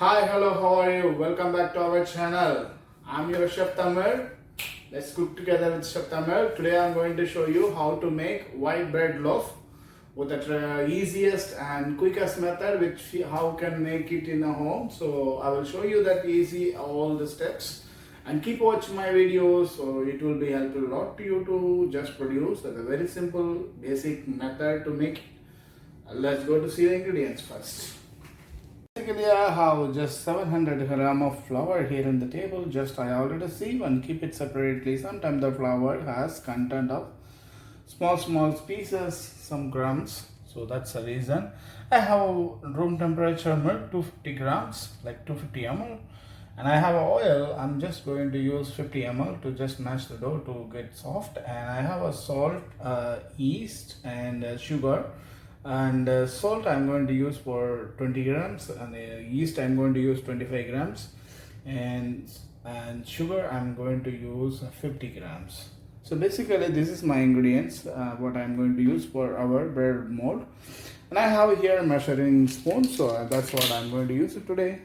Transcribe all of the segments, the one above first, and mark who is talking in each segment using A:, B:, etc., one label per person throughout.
A: Hi, hello, how are you? Welcome back to our channel. I'm your Chef Tamil. Let's cook together with Chef Tamil. Today I'm going to show you how to make white bread loaf with the easiest and quickest method how can make it in a home. So I will show you that easy all the steps and keep watching my videos, so it will be helpful a lot to you to just produce. That's a very simple basic method to make it. Let's go to see the ingredients first. Basically, I have just 700 gram of flour here on the table. Just I already sieve and keep it separately. Sometimes the flour has content of small pieces, some grams. So that's the reason. I have room temperature milk, 250 grams, like 250 ml. And I have oil. I'm just going to use 50 ml to just mash the dough to get soft. And I have a salt, yeast, and sugar. And salt I'm going to use for 20 grams, and yeast I'm going to use 25 grams, and sugar I'm going to use 50 grams. So basically this is my ingredients, what I'm going to use for our bread mold. And I have here a measuring spoon, so that's what I'm going to use it today.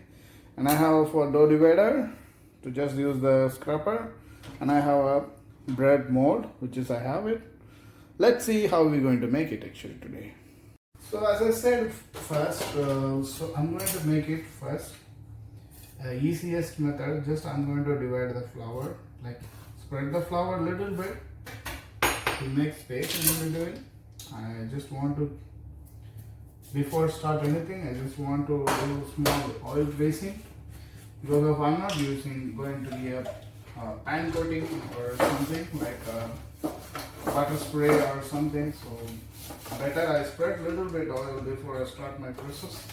A: And I have for dough divider to just use the scraper, and I have a bread mold, which is I have it. Let's see how we're going to make it actually today. So as I said first, so I'm going to make it first. Easiest method, just I'm going to divide the flour, like spread the flour a little bit to make space in between. I just want to, before start anything, I just want to do small oil greasing, because if I'm not going to be a pan coating or something like butter spray or something, so better I spread little bit oil before I start my process.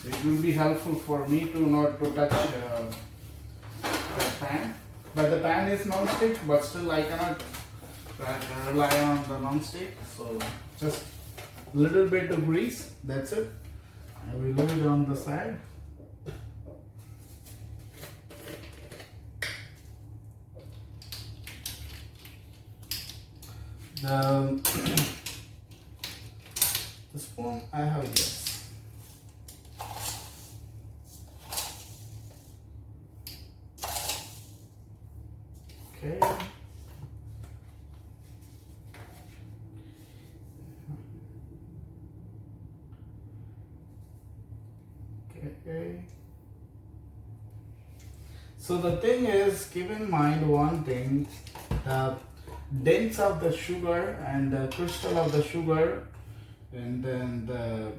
A: So it will be helpful for me to not to touch the pan. But the pan is non-stick, but still I cannot rely on the non-stick. So just little bit of grease, that's it. I will leave it on the side. The spoon I have this. Okay. Okay. So the thing is, keep in mind one thing, the dents of the sugar and the crystal of the sugar, and then the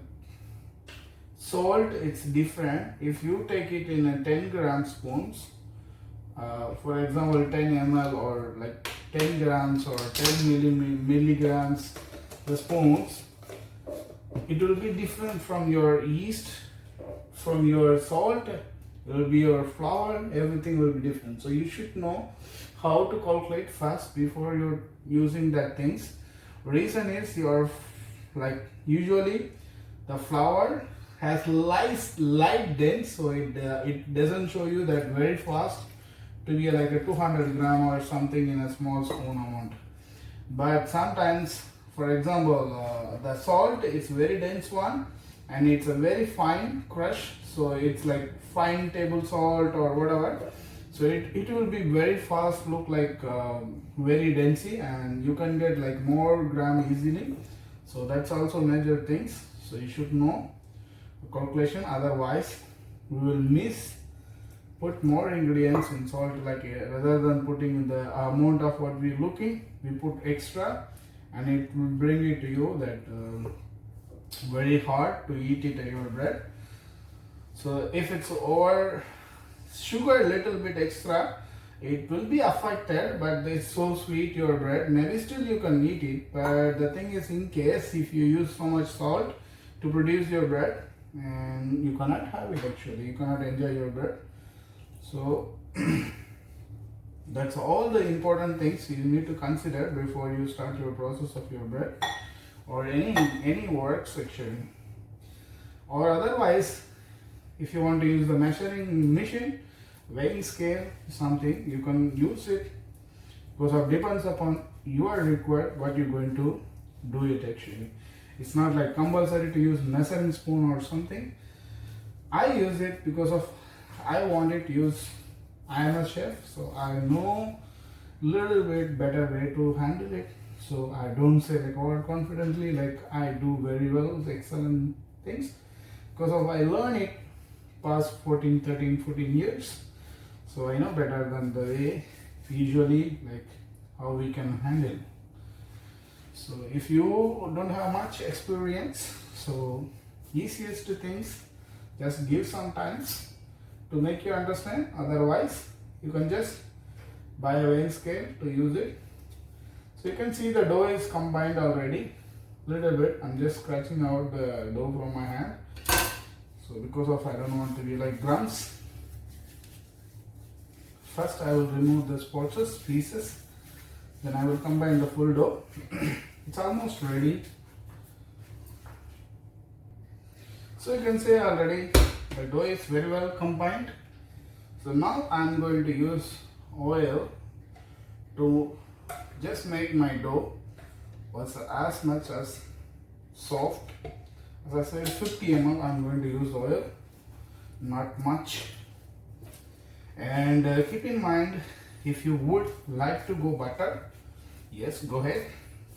A: salt, it's different. If you take it in a 10 gram spoons, for example 10 ml or like 10 grams or 10 milligrams the spoons, it will be different from your yeast, from your salt, it will be your flour, everything will be different. So you should know how to calculate first before you're using that things. Reason is your, like usually the flour has light dents, so it doesn't show you that very fast to be like a 200 gram or something in a small spoon amount. But sometimes, for example, the salt is very dense one, and it's a very fine crush, so it's like fine table salt or whatever. So it will be very fast, look like very densey, and you can get like more gram easily. So that's also major things. So you should know the calculation, otherwise we will put more ingredients in salt, like rather than putting the amount of what we're looking, we put extra, and it will bring it to you that very hard to eat it in your bread. So if it's over sugar a little bit extra, it will be affected, but it's so sweet your bread, maybe still you can eat it. But the thing is, in case if you use so much salt to produce your bread, and you cannot have it actually, you cannot enjoy your bread. So that's all the important things you need to consider before you start your process of your bread or any works actually. Or otherwise, if you want to use the measuring machine, weighing scale, something, you can use it, because it depends upon your required what you're going to do it actually. It's not like compulsory to use measuring spoon or something. I use it because of I want it used. I am a chef, so I know little bit better way to handle it. So I don't say like overconfidently like I do very well, excellent things, because of I learn it past 14, 13, 14 years. So I know better than the way usually like how we can handle. So if you don't have much experience, so easiest things, just give some time to make you understand. Otherwise, you can just buy a weighing scale to use it. So you can see the dough is combined already. Little bit. I'm just scratching out the dough from my hand. So because of I don't want to be like crumbs. First I will remove the spots, pieces. Then I will combine the full dough. It's almost ready. So you can see already the dough is very well combined. So now I am going to use oil to just make my dough was as much as soft. As I said, 50 ml I am going to use oil, not much. And keep in mind, if you would like to go butter, yes, go ahead.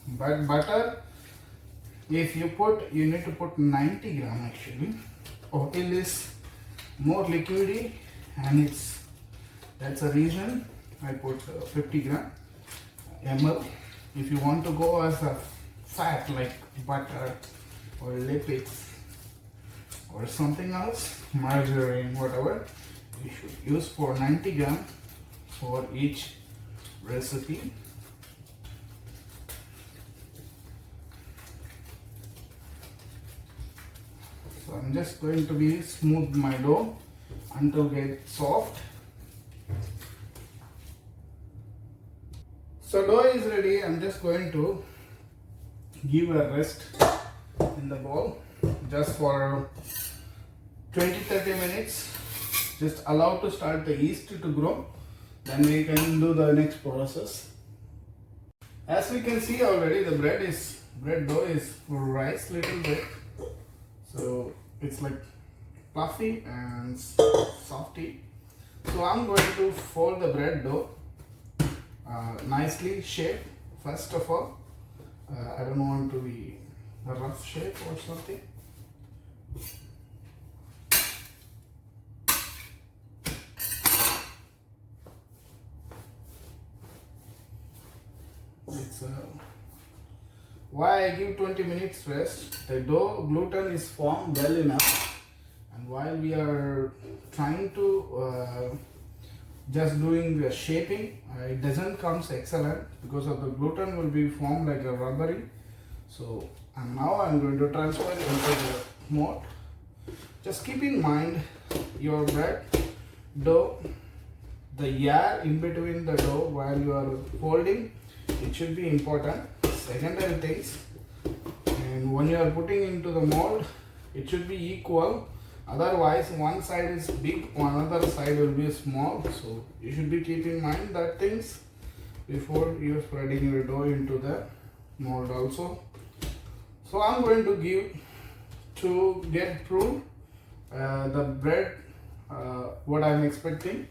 A: But butter, if you put, you need to put 90 gram actually. Oil is more liquidy, and that's a reason I put 50 gram ml. If you want to go as a fat like butter or lipids or something else, margarine, whatever, you should use for 90 gram for each recipe. So I'm just going to be smooth my dough until get soft. So dough is ready. I'm just going to give a rest in the bowl just for 20-30 minutes. Just allow to start the yeast to grow. Then we can do the next process. As we can see already, the bread dough is rise little bit. So it's like fluffy and softy. So I'm going to fold the bread dough nicely shaped. First of all, I don't want to be a rough shape or something. It's why I give 20 minutes rest. The dough gluten is formed well enough, and while we are trying to just doing the shaping, it doesn't come excellent because of the gluten will be formed like a rubbery. So and now I'm going to transfer it into the mold. Just keep in mind your bread dough, the air in between the dough while you are folding, it should be important. Secondary things, and when you are putting into the mold, it should be equal. Otherwise, one side is big, one other side will be small. So you should be keep in mind that things before you are spreading your dough into the mold also. So I'm going to give to get through the bread what I'm expecting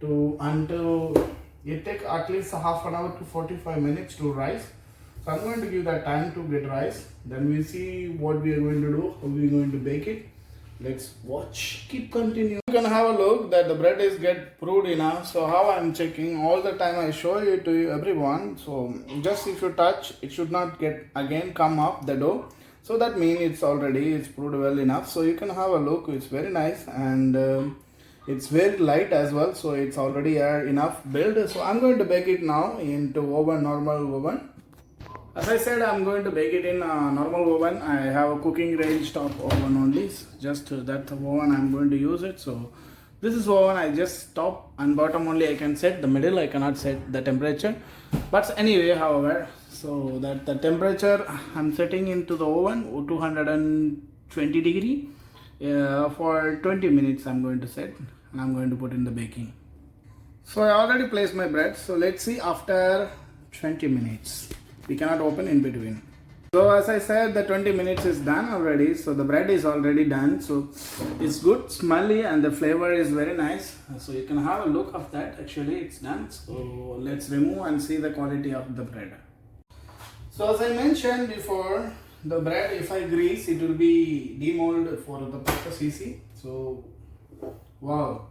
A: to until it take at least half an hour to 45 minutes to rise. So I'm going to give that time to get rise. Then we see what we are going to do, how we are going to bake it. Let's watch. Keep continue. You can have a look that the bread is get proved enough. So how I'm checking all the time I show it to you everyone. So just if you touch, it should not get again come up the dough. So that means it's proved well enough. So you can have a look. It's very nice, and it's very light as well. So it's already enough build. So I'm going to bake it now into oven, normal oven. As I said, I'm going to bake it in a normal oven. I have a cooking range top oven only. Just that oven I'm going to use it. So this is oven I just top and bottom only I can set. The middle I cannot set the temperature. But anyway, however, so that the temperature I'm setting into the oven 220 degree for 20 minutes I'm going to set, and I'm going to put in the baking. So I already placed my bread. So let's see after 20 minutes. We cannot open in between. So as I said, the 20 minutes is done already. So the bread is already done. So it's good, smelly, and the flavor is very nice. So you can have a look of that. Actually, it's done. So let's remove and see the quality of the bread. So as I mentioned before, the bread, if I grease, it will be demolded for the purpose easy. So wow.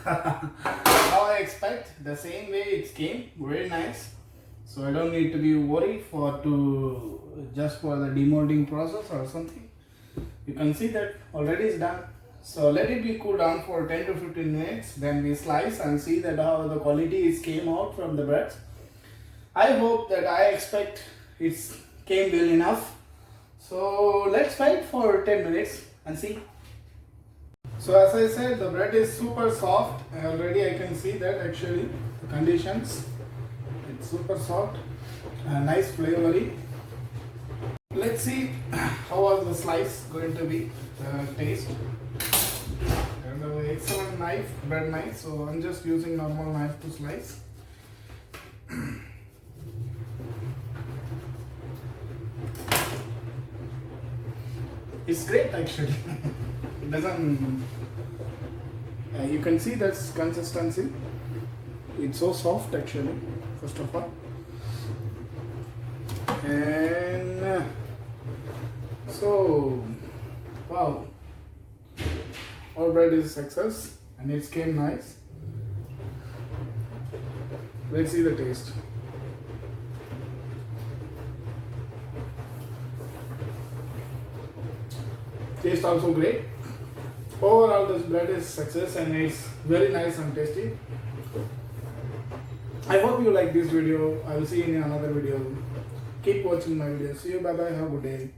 A: How I expect, the same way it came, very nice. So I don't need to be worried for the demolding process or something. You can see that already is done. So let it be cool down for 10 to 15 minutes. Then we slice and see that how the quality is came out from the bread. I hope that I expect it's came well enough. So let's wait for 10 minutes and see. So as I said, the bread is super soft. Already I can see that actually the conditions. It's super soft and nice flavory. Let's see how was the slice going to be taste. And an excellent knife, bread knife. So I'm just using normal knife to slice. It's great actually. It doesn't. You can see that's consistency. It's so soft actually. First of all, and so wow, all bread is success and it came nice. Let's see the taste. Taste also great. Overall, this bread is success and it's very nice and tasty. I hope you like this video. I will see you in another video. Keep watching my videos. See you. Bye bye. Have a good day.